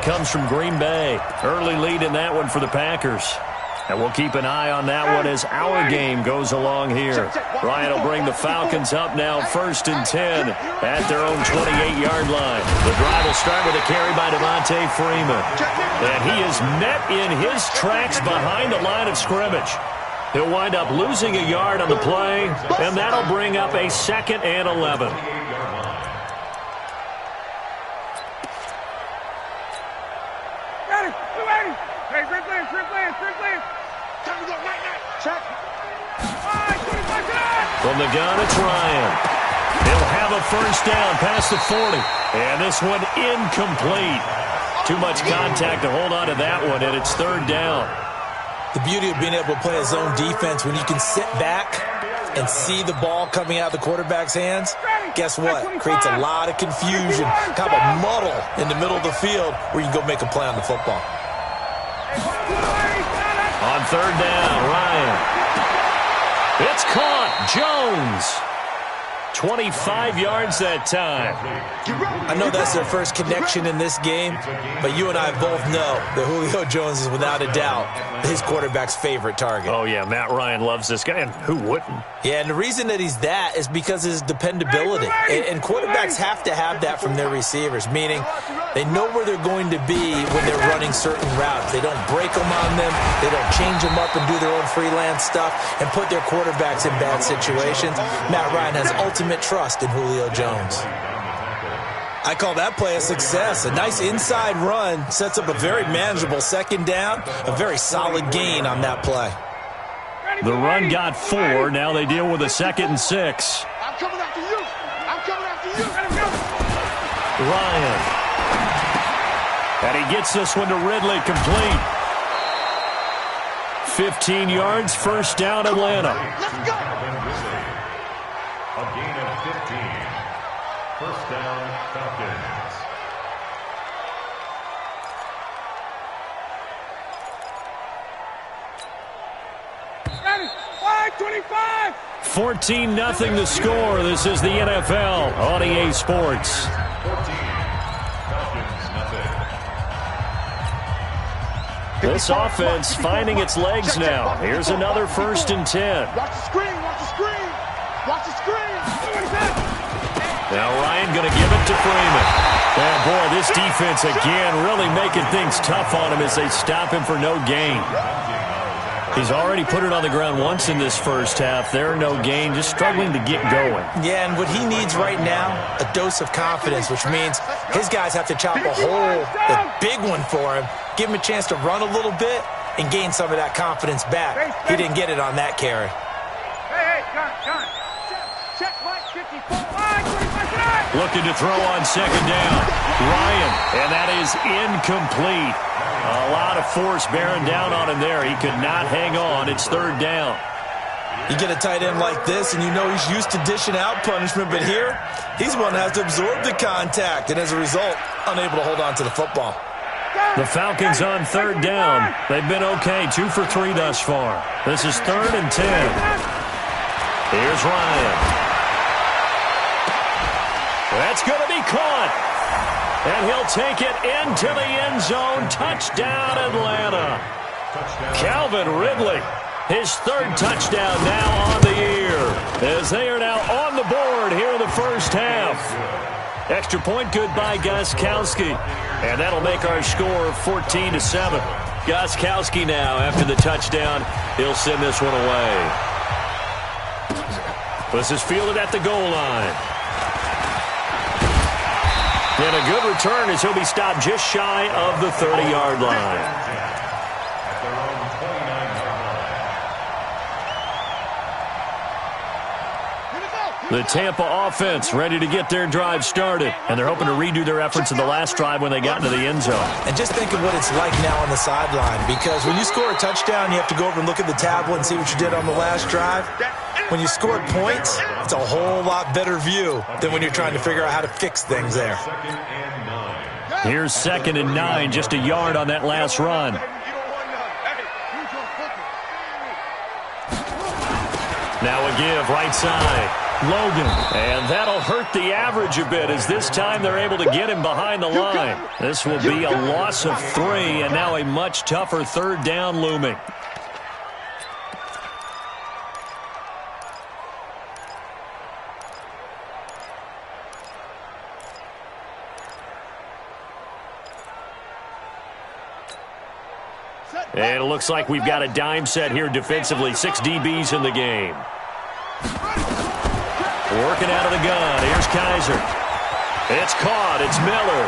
Comes from Green Bay. Early lead in that one for the Packers. And we'll keep an eye on that one as our game goes along here. Ryan will bring the Falcons up now 1st and 10 at their own 28-yard line. The drive will start with a carry by Devontae Freeman. And he is met in his tracks behind the line of scrimmage. He'll wind up losing a yard on the play, and that'll bring up a 2nd and 11. From the gun, it's Ryan. He'll have a 1st down past the 40. And this one incomplete. Too much contact to hold on to that one, and it's 3rd down. The beauty of being able to play a zone defense, when you can sit back and see the ball coming out of the quarterback's hands, guess what? Creates a lot of confusion, kind of a muddle in the middle of the field where you can go make a play on the football. On 3rd down, Ryan. It's caught. Jones. 25 yards that time. I know that's their first connection in this game, but you and I both know that Julio Jones is without a doubt his quarterback's favorite target. Oh, yeah, Matt Ryan loves this guy, and who wouldn't? Yeah, and the reason that he's that is because of his dependability. And quarterbacks have to have that from their receivers, meaning they know where they're going to be when they're running certain routes. They don't break them on them. They don't change them up and do their own freelance stuff and put their quarterbacks in bad situations. Matt Ryan has ultimate trust in Julio Jones. I call that play a success. A nice inside run sets up a very manageable 2nd down, a very solid gain on that play. The run got 4. Now they deal with a 2nd and 6. I'm coming after you. I'm coming after you. Ryan. And he gets this one to Ridley complete. 15 yards, 1st down, Atlanta. Let's go. A gain of 15. 1st down, Falcons. Ready. 5:25. 14-0 the score. This is the NFL on EA Sports. 14. Falcons, nothing. This offense finding its legs now. Here's another 1st and 10. Watch the screen. Watch the screen. Watch the screen. Now Ryan going to give it to Freeman. And boy, this defense again really making things tough on him as they stop him for no gain. He's already put it on the ground once in this 1st half. There, no gain, just struggling to get going. Yeah, and what he needs right now, a dose of confidence, which means his guys have to chop a hole, a big one for him, give him a chance to run a little bit and gain some of that confidence back. He didn't get it on that carry. Hey, John. Check Mike 54. Looking to throw on 2nd down. Ryan, and that is incomplete. A lot of force bearing down on him there. He could not hang on. It's 3rd down. You get a tight end like this, and you know he's used to dishing out punishment, but here, he's one that has to absorb the contact, and as a result, unable to hold on to the football. The Falcons on 3rd down. They've been okay, 2 for 3 thus far. This is 3rd and 10. Here's Ryan. That's going to be caught. And he'll take it into the end zone. Touchdown, Atlanta. Calvin Ridley, his 3rd touchdown now on the year, as they are now on the board here in the 1st half. Extra point good by Gostkowski. And that'll make our score 14-7. Gostkowski now, after the touchdown, he'll send this one away. This is fielded at the goal line. And a good return as he'll be stopped just shy of the 30-yard line. The Tampa offense ready to get their drive started. And they're hoping to redo their efforts in the last drive when they got into the end zone. And just think of what it's like now on the sideline. Because when you score a touchdown, you have to go over and look at the tablet and see what you did on the last drive. When you scored points, it's a whole lot better view than when you're trying to figure out how to fix things there. Here's 2nd and 9, just a yard on that last run. Now a give, right side. Logan. And that'll hurt the average a bit as this time they're able to get him behind the line. This will be a loss of 3 and now a much tougher third down looming. And it looks like we've got a dime set here defensively. 6 DBs in the game. Working out of the gun. Here's Kaiser. It's caught. It's Miller.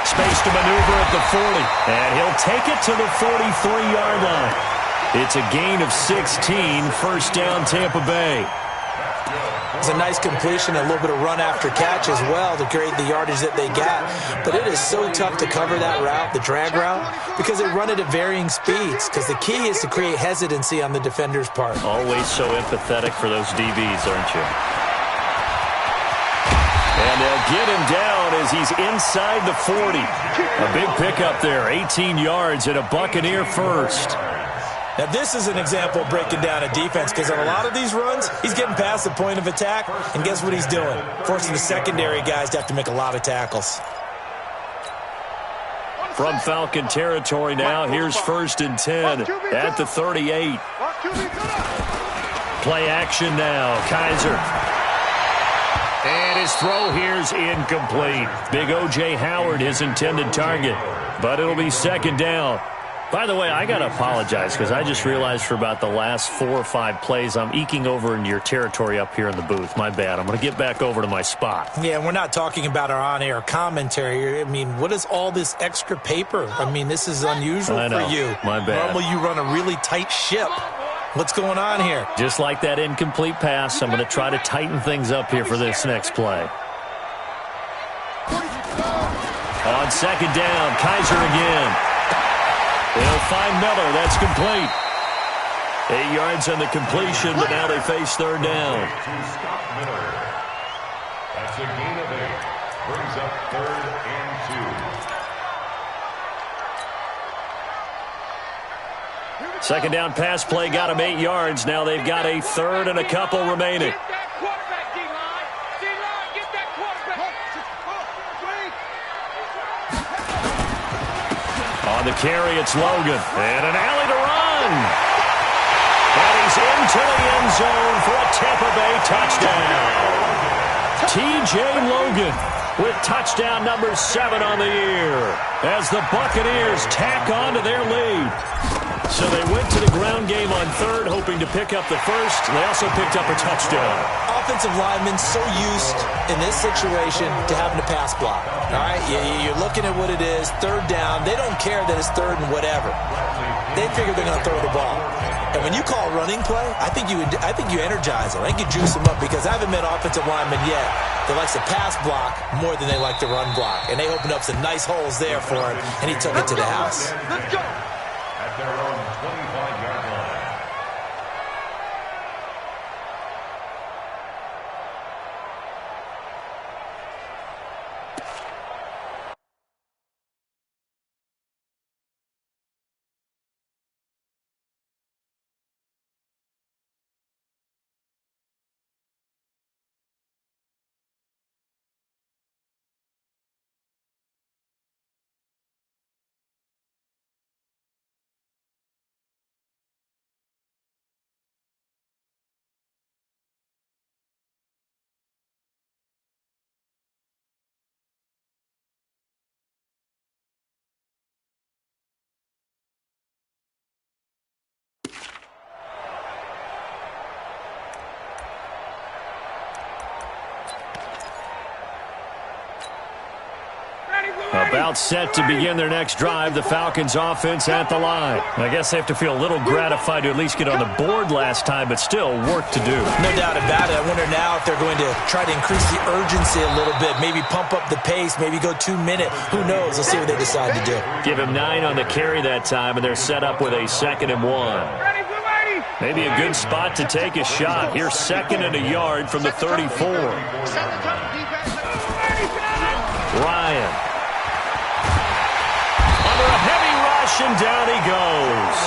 Space to maneuver at the 40. And he'll take it to the 43-yard line. It's a gain of 16. First down, Tampa Bay. It's a nice completion, a little bit of run after catch as well to create the yardage that they got. But it is so tough to cover that route, the drag route, because they run it at varying speeds. Because the key is to create hesitancy on the defender's part. Always so empathetic for those DBs, aren't you? And they'll get him down as he's inside the 40. A big pickup there, 18 yards and a Buccaneer first. Now, this is an example of breaking down a defense because on a lot of these runs, he's getting past the point of attack, and guess what he's doing? Forcing the secondary guys to have to make a lot of tackles. From Falcon territory now, here's 1st and 10 at the 38. Play action now, Kaiser. And his throw here's incomplete. Big O.J. Howard, his intended target, but it'll be 2nd down. By the way, I got to apologize because I just realized for about the last 4 or 5 plays, I'm eking over into your territory up here in the booth. My bad. I'm going to get back over to my spot. Yeah, and we're not talking about our on-air commentary. I mean, what is all this extra paper? I mean, this is unusual for you. My bad. Normally you run a really tight ship. What's going on here? Just like that incomplete pass, I'm going to try to tighten things up here for this next play. On 2nd down, Kaiser again. They'll find Miller. That's complete. 8 yards on the completion, but now they face 3rd down. That's a gain of 8. Brings up 3rd and 2. 2nd down pass play got him 8 yards. Now they've got a 3rd and a couple remaining. Get that quarterback, D-line. D-line, get that quarterback. On the carry, it's Logan. And an alley to run. And he's into the end zone for a Tampa Bay touchdown. T.J. Logan with touchdown number 7 on the year as the Buccaneers tack on to their lead. So they went to the ground game on 3rd, hoping to pick up the 1st. They also picked up a touchdown. Offensive linemen so used in this situation to having to pass block. All right, you're looking at what it is, 3rd down. They don't care that it's 3rd and whatever. They figure they're going to throw the ball. And when you call a running play, I think you energize them. I think you juice them up because I haven't met offensive linemen yet that likes to pass block more than they like to run block. And they opened up some nice holes there for him, and he took it to the house. Let's go. At their own 25-yard line. About set to begin their next drive, the Falcons offense at the line. I guess they have to feel a little gratified to at least get on the board last time, but still work to do. No doubt about it. I wonder now if they're going to try to increase the urgency a little bit, maybe pump up the pace, maybe go 2-minute. Who knows? Let's see what they decide to do. Give him 9 on the carry that time, and they're set up with a 2nd and 1. Maybe a good spot to take a shot. Here's 2nd and a yard from the 34. Ryan. Under a heavy rush, and down he goes.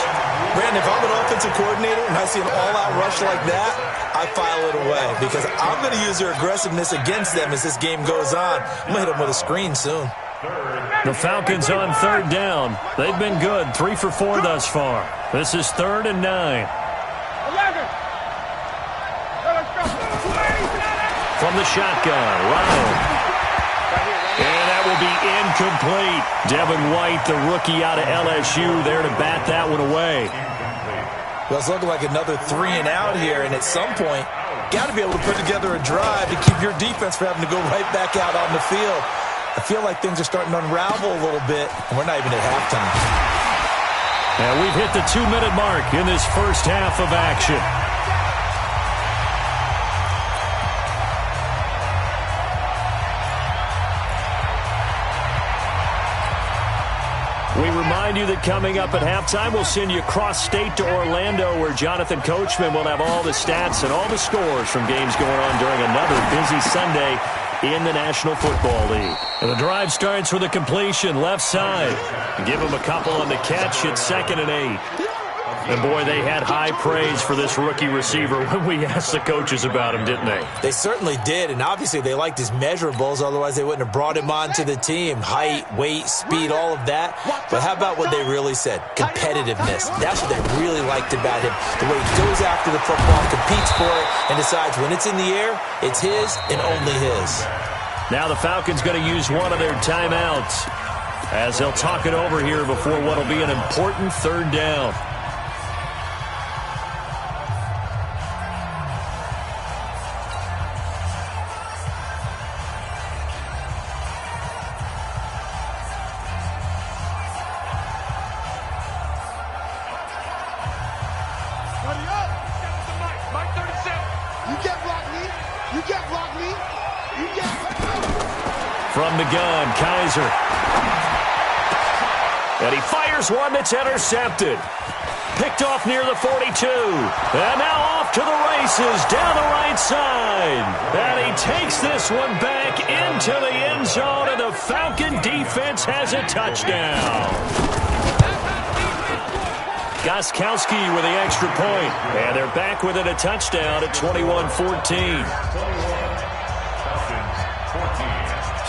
Brandon, if I'm an offensive coordinator and I see an all-out rush like that, I file it away because I'm going to use their aggressiveness against them as this game goes on. I'm going to hit them with a screen soon. The Falcons on third down. They've been good, 3 for 4 thus far. This is 3rd and 9. 11. From the shotgun, Ronald. And that will be incomplete. Devin White, the rookie out of LSU, there to bat that one away. Well, it's looking like another 3 and out here, and at some point, got to be able to put together a drive to keep your defense from having to go right back out on the field. I feel like things are starting to unravel a little bit, and we're not even at halftime. And we've hit the 2-minute mark in this first half of action. We remind you that coming up at halftime, we'll send you cross-state to Orlando, where Jonathan Coachman will have all the stats and all the scores from games going on during another busy Sunday in the National Football League. And the drive starts with a completion left side. Give him a couple on the catch. It's 2nd and 8. And, boy, they had high praise for this rookie receiver when we asked the coaches about him, didn't they? They certainly did, and obviously they liked his measurables. Otherwise, they wouldn't have brought him onto the team. Height, weight, speed, all of that. But how about what they really said? Competitiveness. That's what they really liked about him. The way he goes after the football, competes for it, and decides when it's in the air, it's his and only his. Now the Falcons going to use one of their timeouts as they'll talk it over here before what will be an important 3rd down. From the gun, Kaiser. And he fires one that's intercepted. Picked off near the 42. And now off to the races down the right side. And he takes this one back into the end zone, and the Falcon defense has a touchdown. Gostkowski with the extra point. And they're back within a touchdown at 21-14.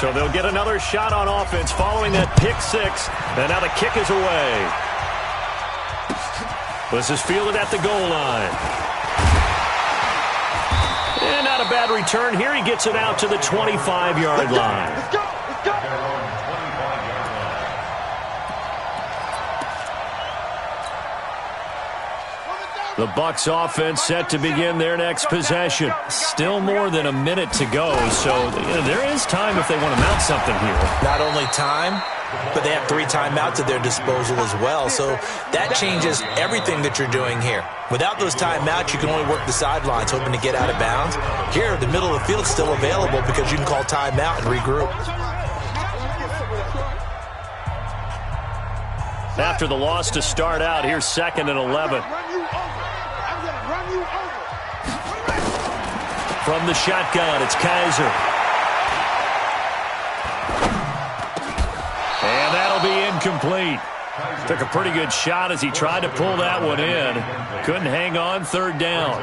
So they'll get another shot on offense following that pick 6. And now the kick is away. This is fielded at the goal line. And not a bad return here. He gets it out to the 25-yard line. Let's go. Let's go. The Bucs offense set to begin their next possession. Still more than a minute to go, so there is time if they want to mount something here. Not only time, but they have 3 timeouts at their disposal as well, so that changes everything that you're doing here. Without those timeouts, you can only work the sidelines, hoping to get out of bounds. Here, the middle of the field is still available because you can call timeout and regroup. After the loss to start out, here's 2nd and 11. From the shotgun, it's Kaiser. And that'll be incomplete. Took a pretty good shot as he tried to pull that one in. Couldn't hang on, 3rd down.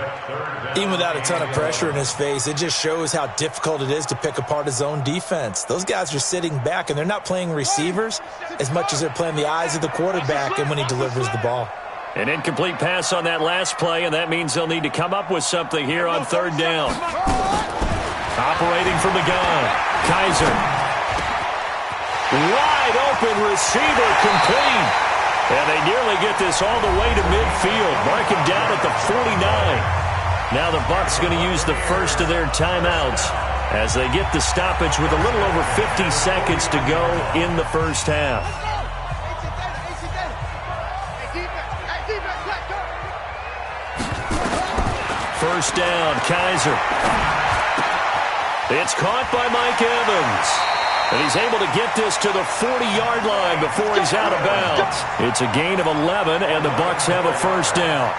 Even without a ton of pressure in his face, it just shows how difficult it is to pick apart his own defense. Those guys are sitting back, and they're not playing receivers as much as they're playing the eyes of the quarterback and when he delivers the ball. An incomplete pass on that last play, and that means they'll need to come up with something here on 3rd down. Operating from the gun, Kaiser. Wide open receiver, complete. And they nearly get this all the way to midfield. Mark him down at the 49. Now the Bucs going to use the first of their timeouts as they get the stoppage with a little over 50 seconds to go in the first half. First down, Kaiser. It's caught by Mike Evans. And he's able to get this to the 40-yard line before he's out of bounds. It's a gain of 11, and the Bucs have a first down.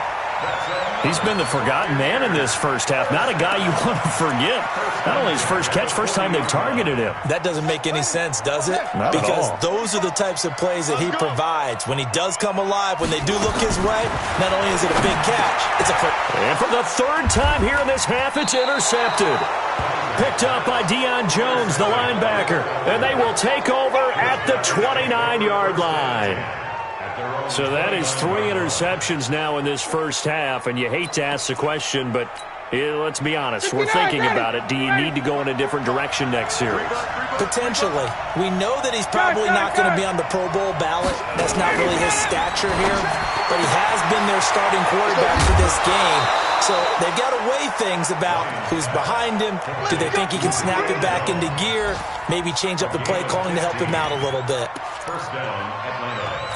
He's been the forgotten man in this first half. Not a guy you want to forget. Not only his first catch, first time they've targeted him. That doesn't make any sense, does it? Not because at all. Those are the types of plays that he provides. When he does come alive, when they do look his way, not only is it a big catch, it's a quick. And for the third time here in this half, it's intercepted. Picked up by Deion Jones, the linebacker. And they will take over at the 29-yard line. So that is 3 interceptions now in this first half, and you hate to ask the question, but let's be honest. We're thinking about it. Do you need to go in a different direction next series? Potentially. We know that he's probably not going to be on the Pro Bowl ballot. That's not really his stature here, but he has been their starting quarterback for this game. So they've got to weigh things about who's behind him. Do they think he can snap it back into gear? Maybe change up the play calling to help him out a little bit. First down, Atlanta.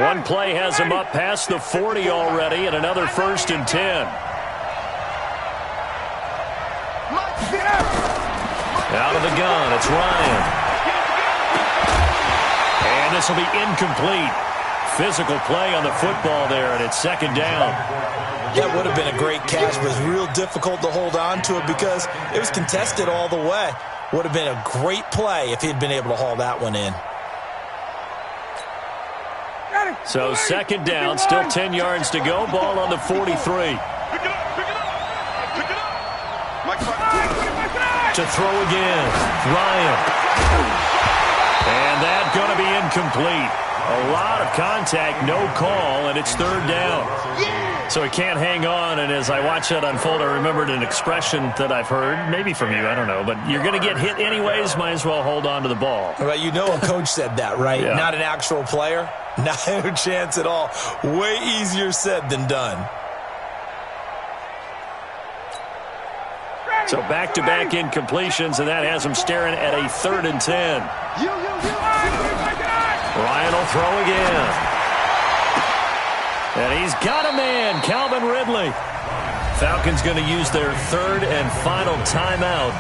One play has him up past the 40 already, and another 1st and 10. Out of the gun, it's Ryan. And this will be incomplete. Physical play on the football there, and it's 2nd down. That would have been a great catch, but it was real difficult to hold on to it because it was contested all the way. Would have been a great play if he'd been able to haul that one in. So 2nd down, still 10 yards to go. Ball on the 43. Pick it up. To throw again, Ryan. And that's going to be incomplete. A lot of contact, no call, and it's 3rd down. So he can't hang on, and as I watch that unfold, I remembered an expression that I've heard, maybe from you, I don't know, but you're going to get hit anyways, might as well hold on to the ball. Well, you know a coach said that, right? Yeah. Not an actual player. Not a chance at all. Way easier said than done. So back-to-back incompletions, and that has him staring at a 3rd and 10. Ryan will throw again. And he's got a man, Calvin Ridley. Falcons going to use their 3rd and final timeout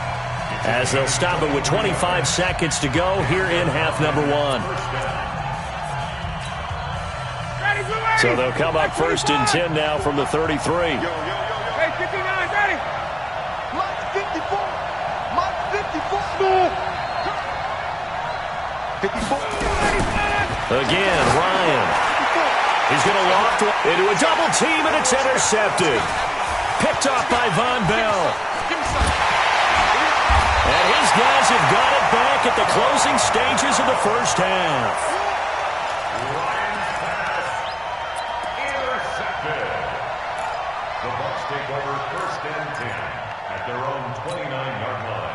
as they'll stop it with 25 seconds to go here in half number 1. So they'll come up 1st and 10 now from the 33. Hey, 59, ready? Mark 54. Mark 54. 54. Again, Ryan. He's going to loft into a double team, and it's intercepted. Picked off by Von Bell. And his guys have got it back at the closing stages of the first half. The Bucs take over 1st and 10 at their own 29-yard line.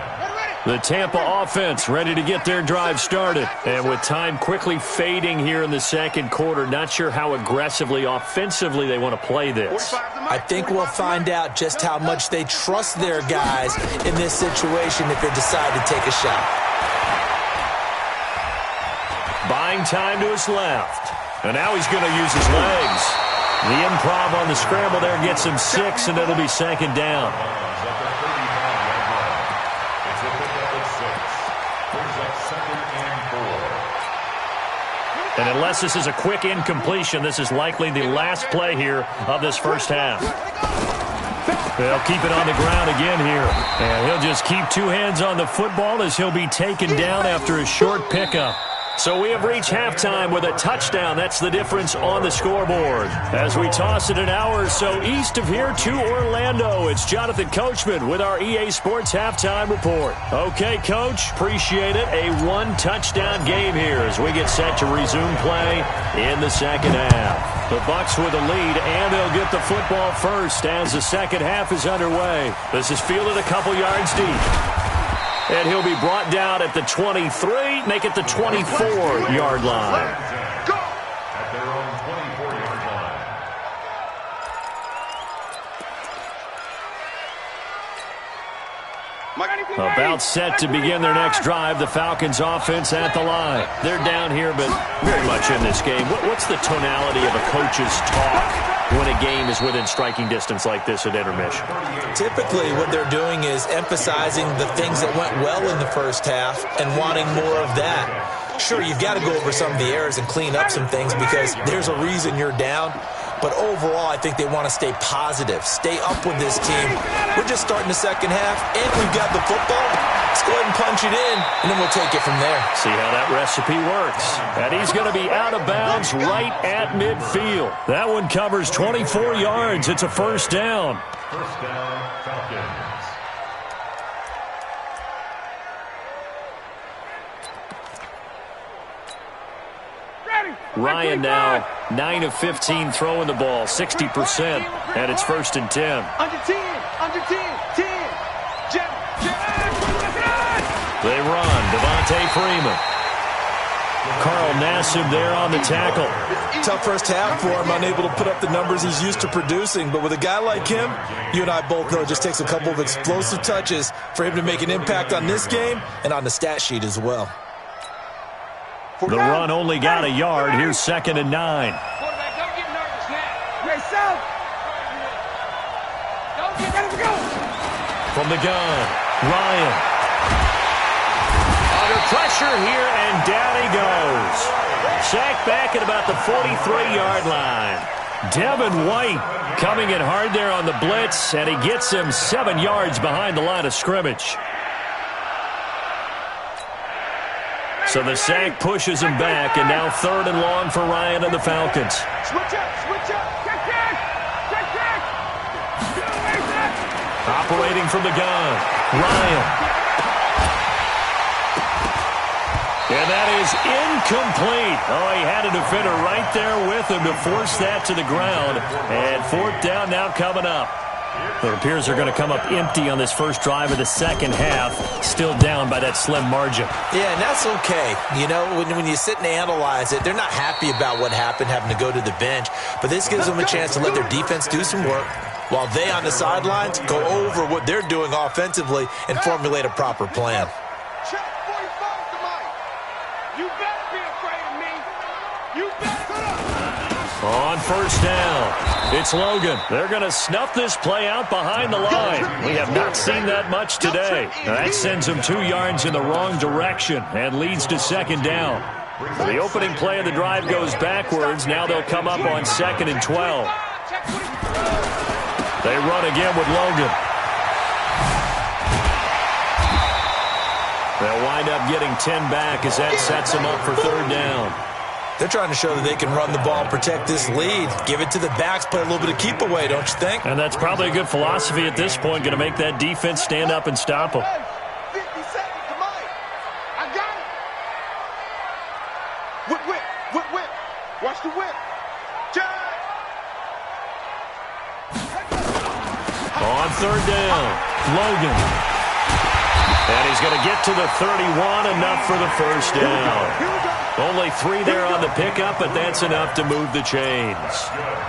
The Tampa offense ready to get their drive started. And with time quickly fading here in the 2nd quarter, not sure how aggressively, offensively they want to play this. I think we'll find out just how much they trust their guys in this situation if they decide to take a shot. Buying time to his left. And now he's going to use his legs. The improv on the scramble there gets him 6, and it'll be 2nd down. It's a pickup at 6. Brings up 2nd and 4. And unless this is a quick incompletion, this is likely the last play here of this first half. They'll keep it on the ground again here. And he'll just keep 2 hands on the football as he'll be taken down after a short pickup. So we have reached halftime with a touchdown. That's the difference on the scoreboard. As we toss it an hour or so east of here to Orlando, it's Jonathan Coachman with our EA Sports Halftime Report. Okay, Coach, appreciate it. A 1-touchdown game here as we get set to resume play in the 2nd half. The Bucs with a lead, and they'll get the football first as the 2nd half is underway. This is fielded a couple yards deep. And he'll be brought down at the 23, make it the 24-yard line. Go! At their own 24-yard line. About set to begin their next drive, the Falcons offense at the line. They're down here, but very much in this game. What's the tonality of a coach's talk when a game is within striking distance like this at intermission? Typically, what they're doing is emphasizing the things that went well in the first half and wanting more of that. Sure, you've got to go over some of the errors and clean up some things because there's a reason you're down. But overall, I think they want to stay positive, stay up with this team. We're just starting the second half, and we've got the football. Let's go ahead and punch it in, and then we'll take it from there. See how that recipe works. And he's going to be out of bounds right at midfield. That one covers 24 yards. It's a first down. First down, Falcons. Ryan now 9 of 15 throwing the ball, 60%, and it's first and 10. Under 10, 10. They run. Devontae Freeman. Carl Nassib there on the tackle. Tough first half for him, unable to put up the numbers he's used to producing. But with a guy like him, you and I both know it just takes a couple of explosive touches for him to make an impact on this game and on the stat sheet as well. The run only got a yard. Here's second and 9. Quarterback, don't get nervous now. Ray South. Don't get ready to go. From the gun, Ryan. Under pressure here, and down he goes. Sacked back at about the 43-yard line. Devin White coming in hard there on the blitz, and he gets him 7 yards behind the line of scrimmage. So the sack pushes him back, and now third and long for Ryan and the Falcons. Switch up. Operating from the gun, Ryan. And that is incomplete. Oh, he had a defender right there with him to force that to the ground. And fourth down now coming up. It appears they're going to come up empty on this first drive of the second half, still down by that slim margin. Yeah, and that's okay. You know, when you sit and analyze it, they're not happy about what happened, having to go to the bench. But this gives them a chance to let their defense do some work while they on the sidelines go over what they're doing offensively and formulate a proper plan. Check 45 to Mike. You better be afraid of me. You better. On first down, it's Logan. They're going to snuff this play out behind the line. We have not seen that much today. Now that sends them 2 yards in the wrong direction and leads to second down. The opening play of the drive goes backwards. Now they'll come up on second and 12. They run again with Logan. They'll wind up getting 10 back as that sets them up for third down. They're trying to show that they can run the ball, protect this lead, give it to the backs, play a little bit of keep away, don't you think? And that's probably a good philosophy at this point, going to make that defense stand up and stop them. 50 seconds to Mike. I got it. Whip. Watch the whip. On third down, Logan. And he's going to get to the 31, enough for the first down. Only 3 there on the pickup, but that's enough to move the chains.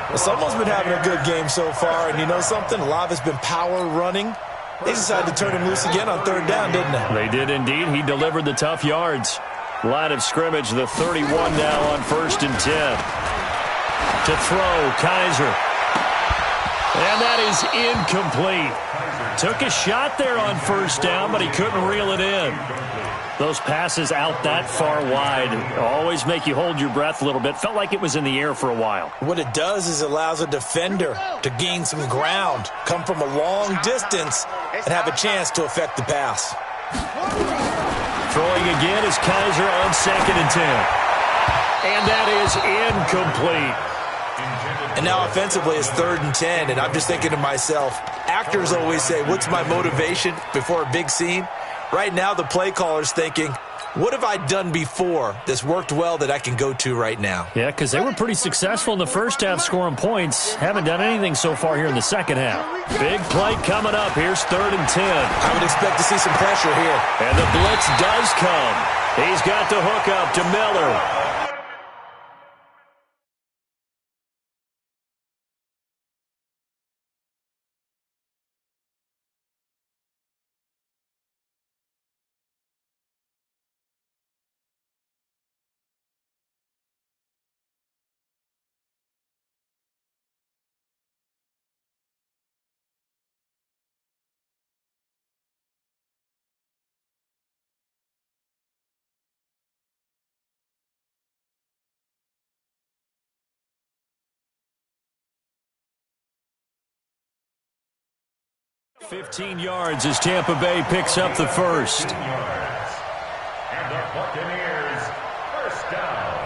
Well, someone's been having a good game so far, and you know something? A lot of it's been power running. They decided to turn him loose again on third down, didn't they? They did indeed. He delivered the tough yards. Line of scrimmage, the 31 now on first and 10. To throw, Kaiser. And that is incomplete. Took a shot there on first down, but he couldn't reel it in. Those passes out that far wide always make you hold your breath a little bit. Felt like it was in the air for a while. What it does is it allows a defender to gain some ground, come from a long distance, and have a chance to affect the pass. Throwing again is Kaiser on second and 10. And that is incomplete. And now offensively it's third and 10, and I'm just thinking to myself, actors always say, what's my motivation before a big scene? Right now the play caller's thinking, what have I done before that's worked well that I can go to right now? Yeah, because they were pretty successful in the first half scoring points. Haven't done anything so far here in the second half. Big play coming up. Here's third and 10. I would expect to see some pressure here. And the blitz does come. He's got the hook up to Miller. 15 yards as Tampa Bay picks up the first. 15 yards. And the Buccaneers, first down.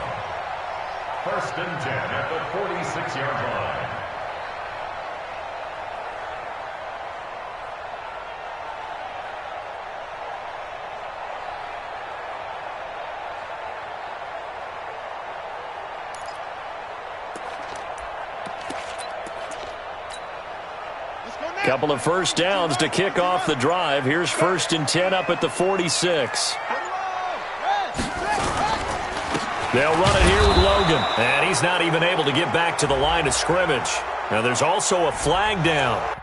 First and 10 at the 46-yard line. Couple of first downs to kick off the drive. Here's first and 10 up at the 46. They'll run it here with Logan. And he's not even able to get back to the line of scrimmage. Now there's also a flag down.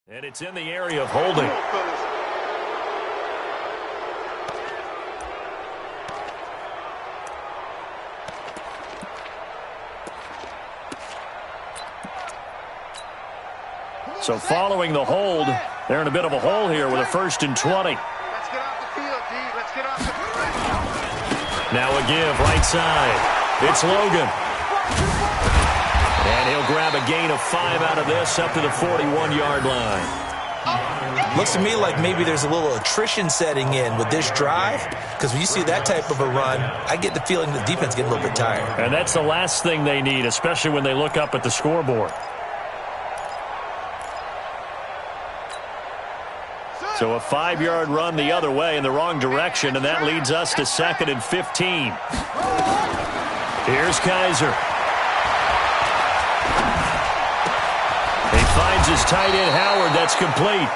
And it's in the area of holding. So following the hold, they're in a bit of a hole here with a 1st and 20. Let's get off the field, D. Let's get off the field. Now a give right side. It's Logan. And he'll grab a gain of 5 out of this up to the 41-yard line. Looks to me like maybe there's a little attrition setting in with this drive, because when you see that type of a run, I get the feeling the defense getting a little bit tired. And that's the last thing they need, especially when they look up at the scoreboard. So a 5-yard run the other way in the wrong direction, and that leads us to 2nd and 15. Here's Kaiser. He finds his tight end, Howard. That's complete.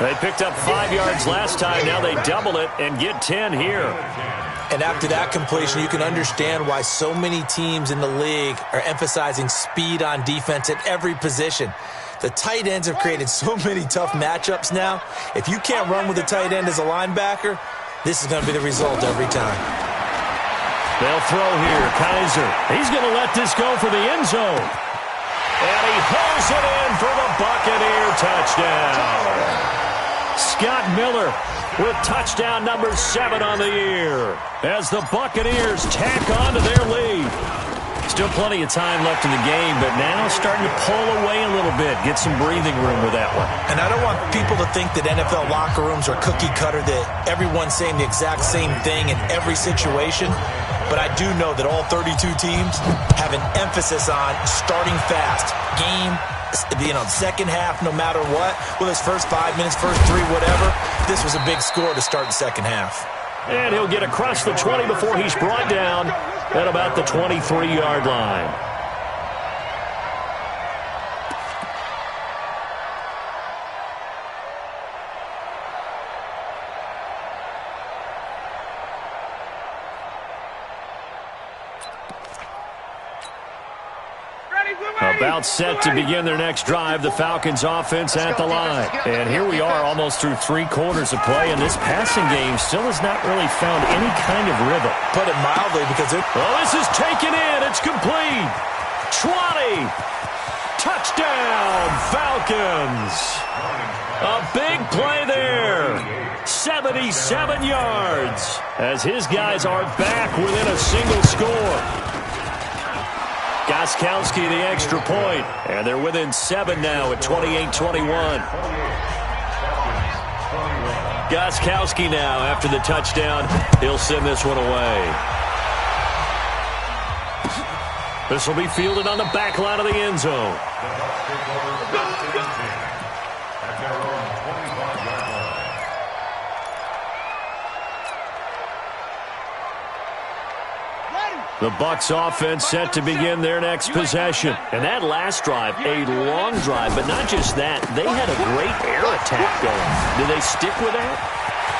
They picked up 5 yards last time. Now they double it and get 10 here. And after that completion, you can understand why so many teams in the league are emphasizing speed on defense at every position. The tight ends have created so many tough matchups now. If you can't run with a tight end as a linebacker, this is going to be the result every time. They'll throw here. Kaiser. He's going to let this go for the end zone. And he hauls it in for the Buccaneer touchdown. Scott Miller with touchdown number 7 on the year as the Buccaneers tack on to their lead. Still plenty of time left in the game, but now starting to pull away a little bit, get some breathing room with that one. And I don't want people to think that NFL locker rooms are cookie cutter, that everyone's saying the exact same thing in every situation. But I do know that all 32 teams have an emphasis on starting fast. Game, second half, no matter what. Whether it's first 5 minutes, first 3, whatever. This was a big score to start the second half. And he'll get across the 20 before he's brought down at about the 23-yard line. About set to begin their next drive, the Falcons offense at the line. And here we are almost through 3 quarters of play, and this passing game still has not really found any kind of rhythm. Put it mildly, because this is taken in. It's complete. 20. Touchdown, Falcons. A big play there. 77 yards as his guys are back within a single score. Gostkowski the extra point, and they're within 7 now at 28-21. Gostkowski now after the touchdown. He'll send this one away. This will be fielded on the back line of the end zone. The Bucs offense set to begin their next possession. And that last drive, a long drive, but not just that. They had a great air attack going. Do they stick with that?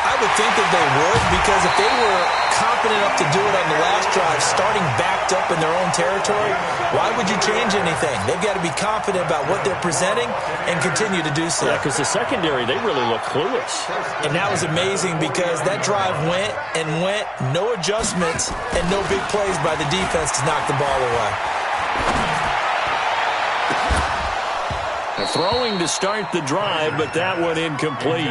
I would think that they would, because if they were confident enough to do it on the last drive, starting backed up in their own territory, why would you change anything? They've got to be confident about what they're presenting and continue to do so. Yeah, because the secondary, they really look clueless. And that was amazing, because that drive went and went, no adjustments, and no big plays by the defense to knock the ball away. They're throwing to start the drive, but that one incomplete.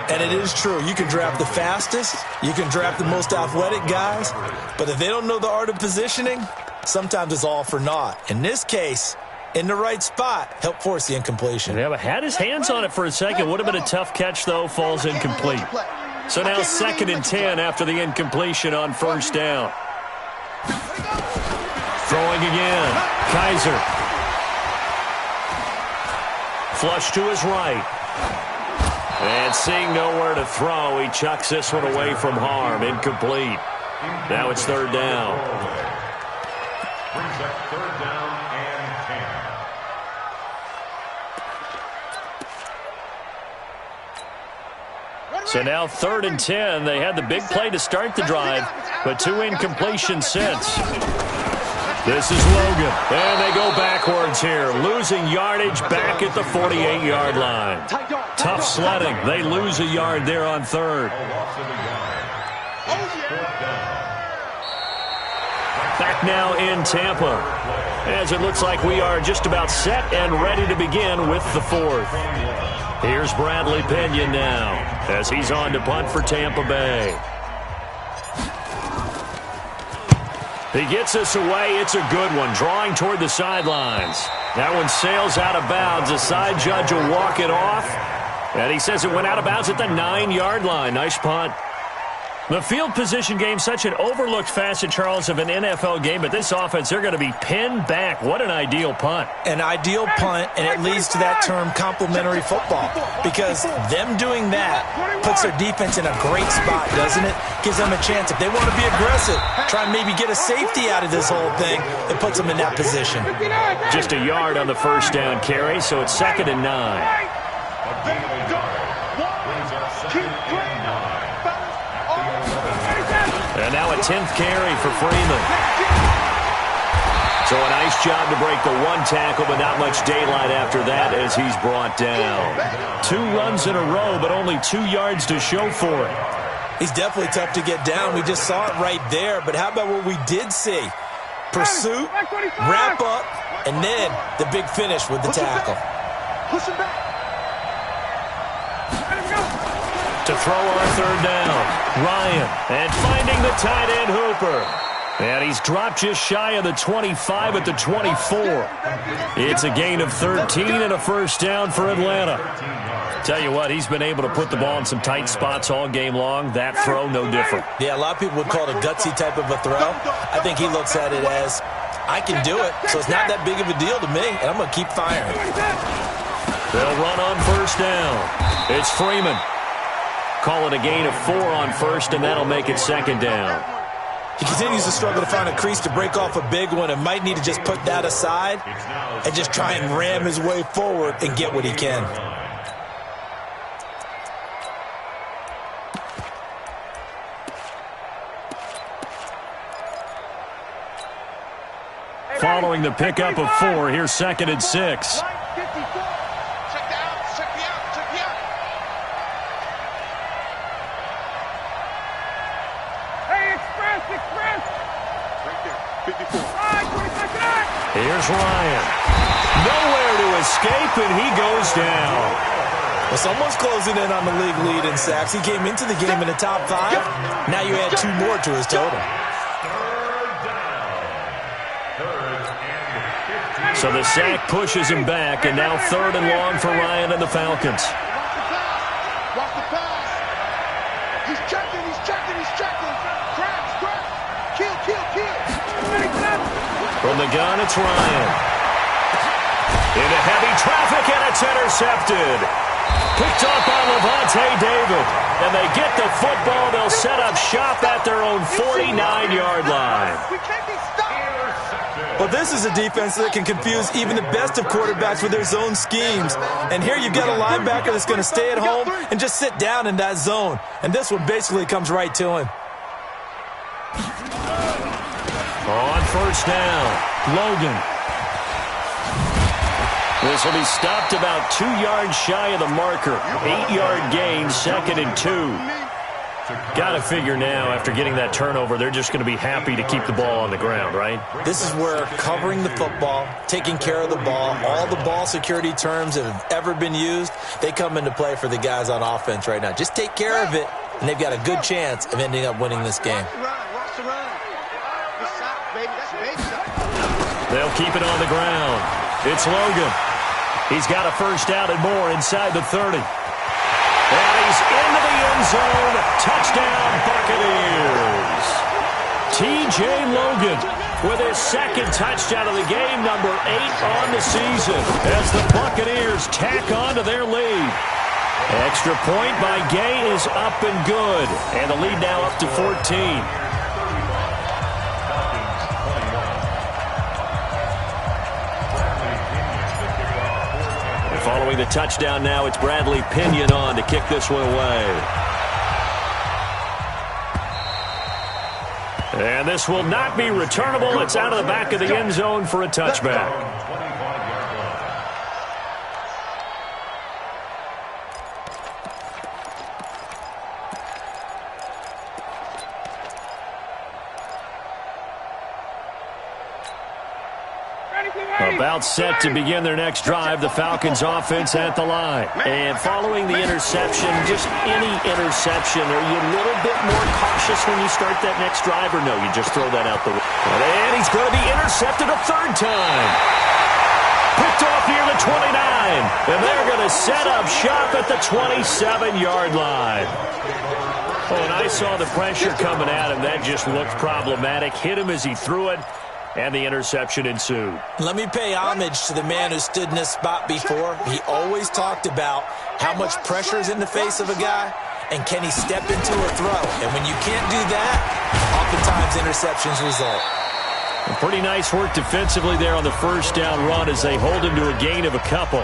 And it is true. You can draft the fastest. You can draft the most athletic guys. But if they don't know the art of positioning, sometimes it's all for naught. In this case, in the right spot, help force the incompletion. Yeah, but had his hands on it for a second. Would have been a tough catch, though. Falls incomplete. So now 2nd and 10 after the incompletion on 1st down. Throwing again. Kaiser. Flush to his right. And seeing nowhere to throw, he chucks this one away from harm. Incomplete. Now it's 3rd down. Brings up 3rd down and 10. So now 3rd and 10. They had the big play to start the drive, but 2 incompletions since. This is Logan. And they go backwards here, losing yardage back at the 48-yard line. Tough sledding. They lose a yard there on third. Back now in Tampa, as it looks like we are just about set and ready to begin with the fourth. Here's Bradley Pinion now as he's on to punt for Tampa Bay. He gets us away. It's a good one, drawing toward the sidelines. That one sails out of bounds. The side judge will walk it off, and he says it went out of bounds at the 9-yard line. Nice punt. The field position game, such an overlooked facet, Charles, of an NFL game, but this offense, they're going to be pinned back. What an ideal punt. An ideal punt, and it leads to that term complementary football, because them doing that puts their defense in a great spot, doesn't it? Gives them a chance. If they want to be aggressive, try and maybe get a safety out of this whole thing, it puts them in that position. Just a yard on the first down carry, so it's 2nd and 9. And now a 10th carry for Freeman. So a nice job to break the one tackle, but not much daylight after that as he's brought down. 2 runs in a row, but only 2 yards to show for it. He's definitely tough to get down. We just saw it right there, but how about what we did see? Pursuit, wrap up, and then the big finish with the tackle. Push him back. To throw on third down, Ryan, and finding the tight end Hooper. And he's dropped just shy of the 25 at the 24. It's a gain of 13 and a first down for Atlanta. Tell you what, he's been able to put the ball in some tight spots all game long. That throw, no different. Yeah, a lot of people would call it a gutsy type of a throw. I think he looks at it as, I can do it, so it's not that big of a deal to me, and I'm going to keep firing. They'll run on first down. It's Freeman. Call it a gain of 4 on first, and that'll make it 2nd down. He continues to struggle to find a crease to break off a big one and might need to just put that aside and just try and ram his way forward and get what he can. Following the pickup of 4, here's 2nd and 6. Here's Ryan. Nowhere to escape, and he goes down. Well, someone's closing in on the league lead in sacks. He came into the game in the top 5. Now you add 2 more to his total. So the sack pushes him back, and now 3rd and long for Ryan and the Falcons. Watch the pass. He's checking. Crash. Kill. From the gun, it's Ryan. Into heavy traffic, and it's intercepted. Picked up by Levante David. And they get the football. They'll set up shop at their own 49-yard line. We can't be stopped. Well, this is a defense that can confuse even the best of quarterbacks with their zone schemes. And here you've got a linebacker that's going to stay at home and just sit down in that zone. And this one basically comes right to him. On first down, Logan. This will be stopped about 2 yards shy of the marker. 8-yard gain, 2nd and 2. Got to figure now, after getting that turnover, they're just going to be happy to keep the ball on the ground, right? This is where covering the football, taking care of the ball, all the ball security terms that have ever been used, they come into play for the guys on offense right now. Just take care of it, and they've got a good chance of ending up winning this game. They'll keep it on the ground. It's Logan. He's got a first down and more inside the 30. And he's into the end zone. Touchdown, Buccaneers. T.J. Logan with his 2nd touchdown of the game, number 8 on the season, as the Buccaneers tack on to their lead. Extra point by Gay is up and good. And the lead now up to 14. Following the touchdown now, it's Bradley Pinion on to kick this one away. And this will not be returnable. It's out of the back of the end zone for a touchback. About set to begin their next drive, the Falcons offense at the line. And following the interception, just any interception, are you a little bit more cautious when you start that next drive, or no, you just throw that out the window? And he's going to be intercepted a third time. Picked off near the 29. And they're going to set up shop at the 27-yard line. Oh, and I saw the pressure coming at him. That just looked problematic. Hit him as he threw it. And the interception ensued. Let me pay homage to the man who stood in this spot before. He always talked about how much pressure is in the face of a guy, and can he step into a throw. And when you can't do that, oftentimes interceptions result. Pretty nice work defensively there on the first down run as they hold him to a gain of a couple.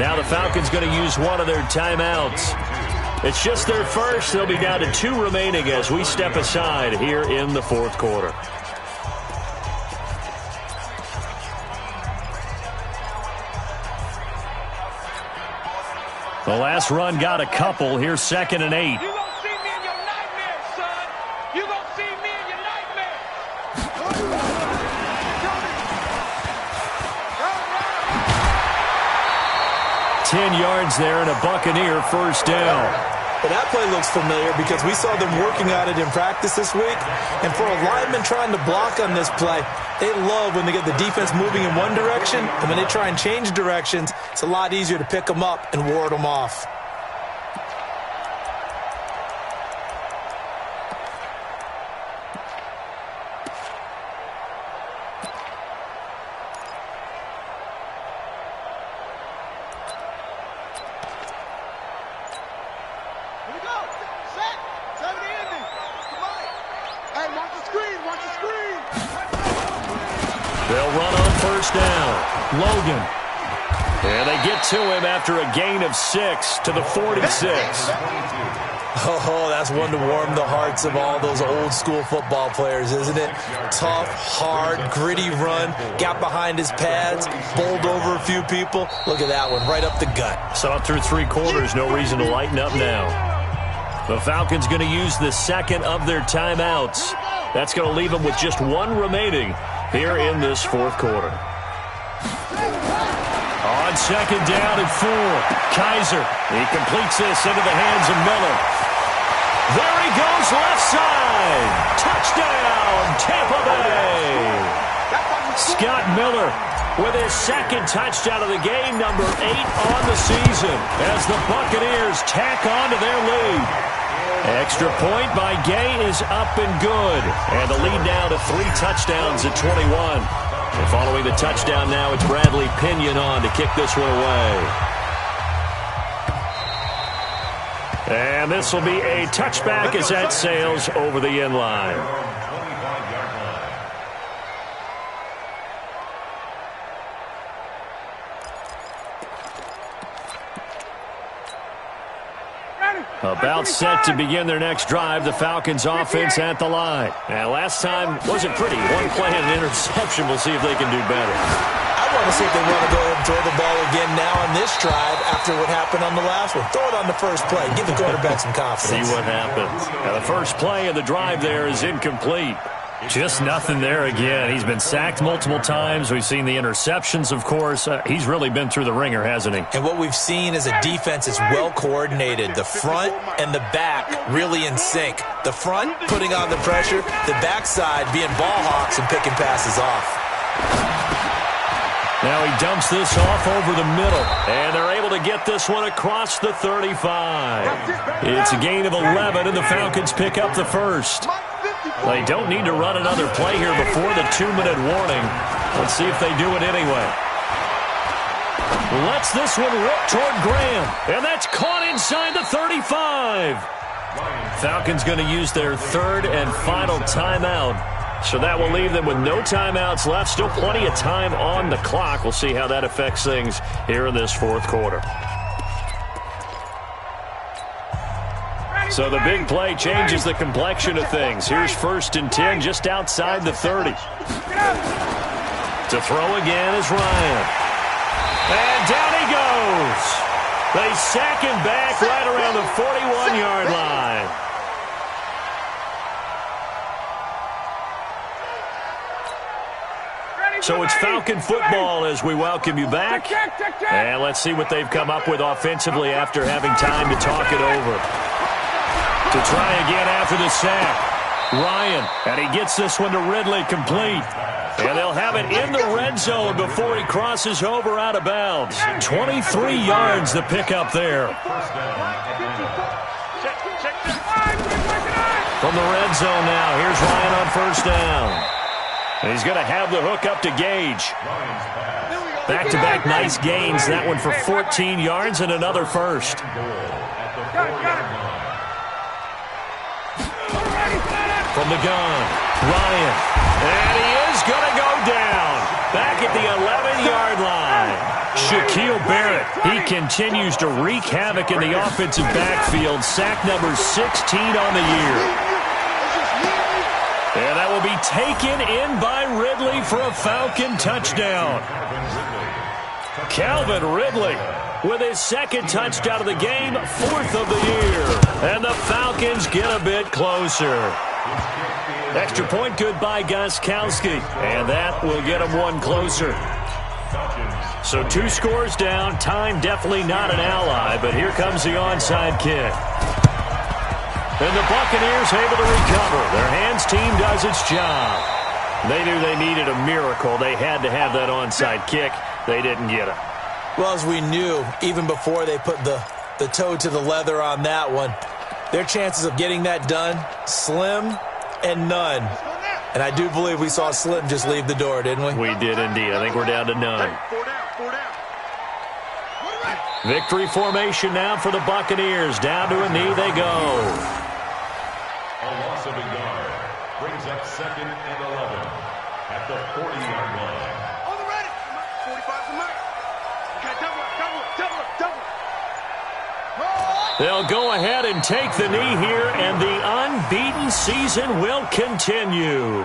Now the Falcons going to use one of their timeouts. It's just their first. They'll be down to 2 remaining as we step aside here in the fourth quarter. The last run got a couple. Here's 2nd and 8. You gonna see me in your nightmares, son. You gonna see me in your nightmares. 10 yards there and a Buccaneer first down. Well, that play looks familiar because we saw them working on it in practice this week. And for a lineman trying to block on this play, they love when they get the defense moving in one direction, and when they try and change directions, it's a lot easier to pick them up and ward them off. They'll run on first down. Logan. And they get to him after a gain of 6 to the 46. Oh, that's one to warm the hearts of all those old school football players, isn't it? Tough, hard, gritty run. Got behind his pads, bowled over a few people. Look at that one, right up the gut. Saw it through 3 quarters. No reason to lighten up now. The Falcons going to use the second of their timeouts. That's going to leave them with just 1 remaining here in this fourth quarter. On 2nd down and 4, Kaiser. He completes this into the hands of Miller. There he goes, left side. Touchdown, Tampa Bay. Scott Miller with his 2nd touchdown of the game, number 8 on the season, as the Buccaneers tack on to their lead. Extra point by Gay is up and good. And the lead now to 3 touchdowns at 21. And following the touchdown now, it's Bradley Pinion on to kick this one away. And this will be a touchback as that sails over the end line. About set to begin their next drive, the Falcons offense at the line. And last time wasn't pretty. 1 play and an interception. We'll see if they can do better. I want to see if they want to go ahead and throw the ball again now on this drive after what happened on the last one. Throw it on the first play. Give the quarterback some confidence. See what happens. Now the first play of the drive there is incomplete. Just nothing there again. He's been sacked multiple times. We've seen the interceptions, of course. He's really been through the ringer, hasn't he? And what we've seen is a defense is well coordinated. The front and the back really in sync. The front putting on the pressure, the backside being ball hawks and picking passes off. Now he dumps this off over the middle, and they're able to get this one across the 35. It's a gain of 11, and the Falcons pick up the first. They don't need to run another play here before the 2-minute warning. Let's see if they do it anyway. Lets this one rip toward Graham, and that's caught inside the 35. Falcons going to use their 3rd and final timeout. So that will leave them with no timeouts left. Still plenty of time on the clock. We'll see how that affects things here in this fourth quarter. So the big play changes the complexion of things. Here's 1st and 10 just outside the 30. To throw again is Ryan. And down he goes. They sack him back right around the 41-yard line. So it's Falcon football as we welcome you back. And let's see what they've come up with offensively after having time to talk it over. To try again after the sack. Ryan, and he gets this one to Ridley complete. And they'll have it in the red zone before he crosses over out of bounds. 23 yards the pickup there. From the red zone now, here's Ryan on 1st down. And he's going to have the hook up to Gage. Back-to-back nice gains. That one for 14 yards and another first. From the gun, Ryan. And he is going to go down. Back at the 11-yard line. Shaquille Barrett, he continues to wreak havoc in the offensive backfield. Sack number 16 on the year. And that will be taken in by Ridley for a Falcon touchdown. Calvin Ridley with his 2nd touchdown of the game, 4th of the year. And the Falcons get a bit closer. Extra point good by Gostkowski. And that will get them one closer. So 2 scores down. Time definitely not an ally, but here comes the onside kick. And the Buccaneers able to recover. Their hands team does its job. They knew they needed a miracle. They had to have that onside kick. They didn't get it. Well, as we knew, even before they put the toe to the leather on that one, their chances of getting that done, slim and none. And I do believe we saw Slim just leave the door, didn't we? We did indeed. I think we're down to none. Victory formation now for the Buccaneers. Down to a knee they go. A loss of a yard brings up 2nd and 11 at the 40-yard line. On the ready. 45 for Mike. Okay, double. They'll go ahead and take the knee here, and the unbeaten season will continue.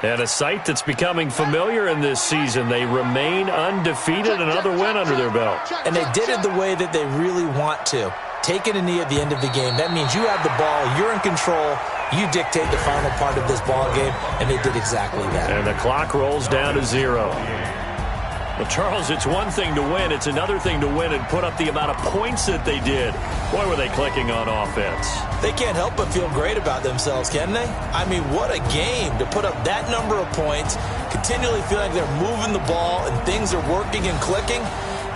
And a sight that's becoming familiar in this season. They remain undefeated, another win under their belt. And they did it the way that they really want to. Taking a knee at the end of the game, that means you have the ball, you're in control, you dictate the final part of this ball game, and they did exactly that. And the clock rolls down to 0. Well, Charles, it's one thing to win. It's another thing to win and put up the amount of points that they did. Boy, were they clicking on offense. They can't help but feel great about themselves, can they? I mean, what a game to put up that number of points, continually feel like they're moving the ball and things are working and clicking.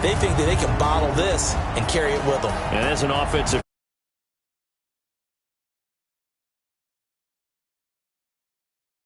They think that they can bottle this and carry it with them. And as an offensive